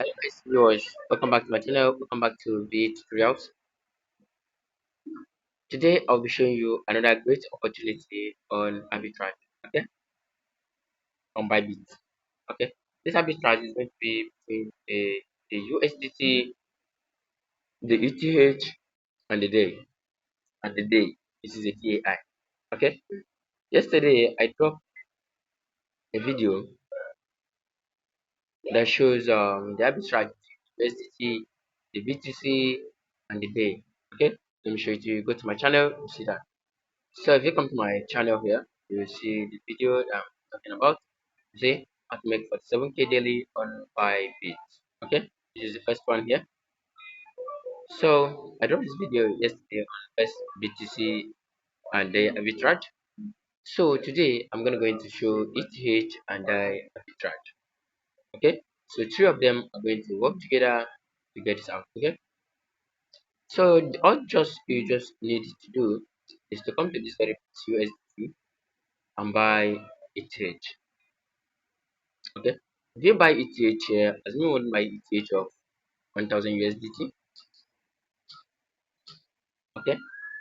Hi guys, viewers, welcome back to my channel. Welcome back to the tutorials. Today I'll be showing you another great opportunity on arbitrage. Okay, on bybit. Okay, this arbitrage is going to be between the USDT, the ETH, and the day. And the day, this is a TAI. Okay, yesterday I dropped a video that shows the arbitrage USDT, the BTC, and the day. Okay, let me show it to you. Go to my channel, you see that. So if you come to my channel here, you will see the video that I'm talking about. You see, how to make 47k daily on Bybit. Okay, this is the first one here. So I dropped this video yesterday on first BTC and the arbitrage. So today I'm gonna go into show ETH and the arbitrage. Okay, so three of them are going to work together to get this out. Okay, so all just you just need to do is to come to this very USDT and buy ETH. Okay, if you buy ETH here, as me want my ETH of 1000 USDT. Okay,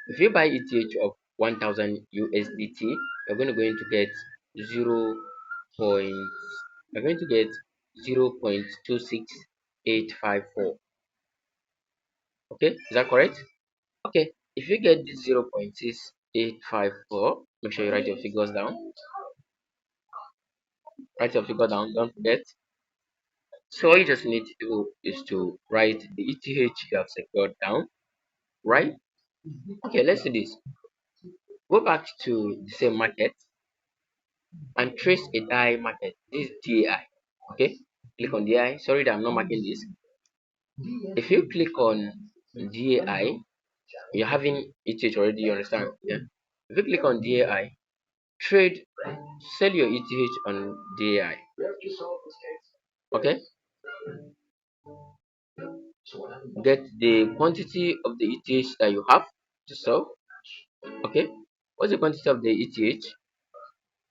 if you buy ETH of 1000 USDT, you're going to get 0 point, you're going to get 0.26854. Okay, is that correct? Okay, if you get this 0.6854, make sure you write your figures down. Write your figure down, don't forget. So all you just need to do is to write the ETH you have secured down, right? Okay, let's do this. Go back to the same market and trace a die market. This is DAI. Okay, click on DAI. Sorry that I'm not marking this. If you click on DAI, you're having ETH already, you understand? Yeah. If you click on DAI, trade, sell your ETH on DAI. Okay, get the quantity of the ETH that you have to sell. Okay, what's the quantity of the ETH?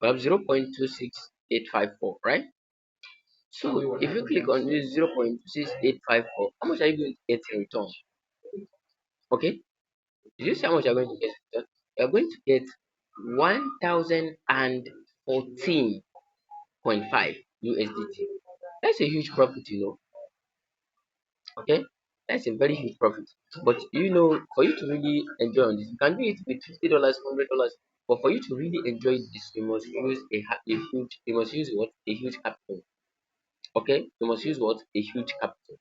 We have 0.26854, right? So if you click on this 0.26854, how much are you going to get in return? Okay, did you see how much you're going to get in return? You're going to get 1014.5 USDT. That's a huge profit, you know. Okay, that's a very huge profit. But you know, for you to really enjoy on this, you can do it with $50, $100. But for you to really enjoy this, you must use a huge, you must use what, a huge capital. Okay, you must use what, a huge capital.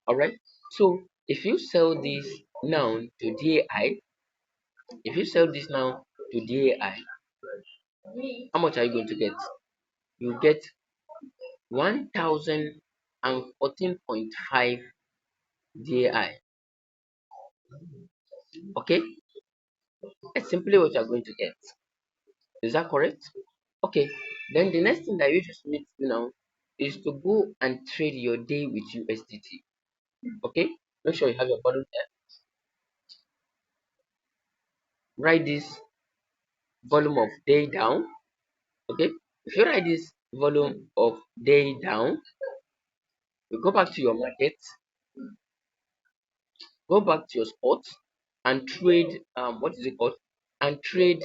All right, so if you sell this now to DAI, if you sell this now to DAI, how much are you going to get? You get 1014.5 DAI. Okay, that's simply what you're going to get. Is that correct? Okay, then the next thing that you just need to do now is to go and trade your day with USDT. Okay, make sure you have your button there. Write this volume of day down. Okay, if you write this volume of day down, you go back to your market, go back to your spot and trade what is it called? And trade,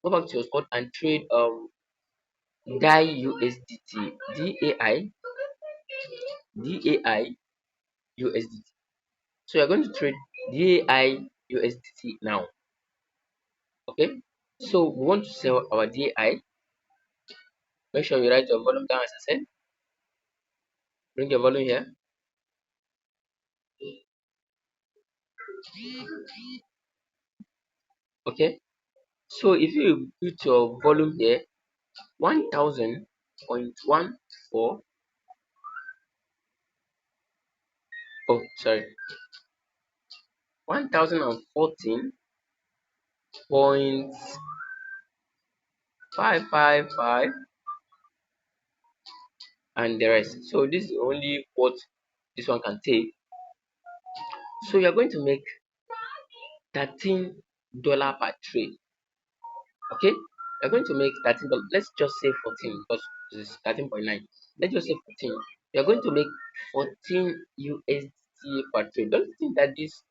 go back to your spot and trade DAI USDT, DAI, DAI USDT. So you're going to trade DAI USDT now. Okay, so we want to sell our DAI. Make sure you write your volume down as I said. Bring your volume here. Okay, so if you put your volume here, 1000.14, oh sorry, 1014.555 and the rest. So this is only what this one can take. So you're going to make $13 per trade. Okay, you're going to make $13. Let's just say 14 because it's 13.9. Let's just say 14. You're going to make 14 USD per trade. Don't you think that this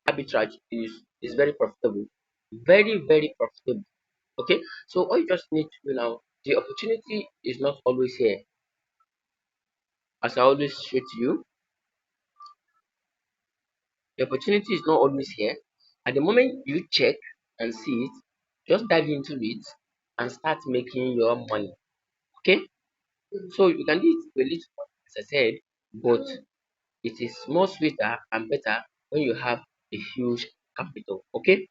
arbitrage is very profitable? Very, very profitable. Okay, so all you just need to do now, the opportunity is not always here. As I always say to you, the opportunity is not always here. At the moment you check and see it, just dive into it and start making your money. Okay, so you can do it with a little money, as I said, but it is more sweeter and better when you have a huge capital. Okay,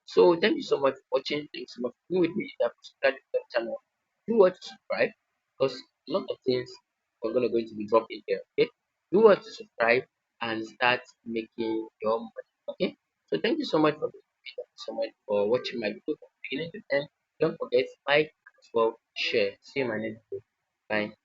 so thank you so much for watching. Thank you so much for being with me. If you have subscribed to the channel, do what to subscribe because a lot of things are going to be dropping here. Okay, do what to subscribe and start making your money. Okay, so thank you so much for being with me. Thank you so much for watching my video from beginning to end. Don't forget like as well, share. See you in my next video. Bye.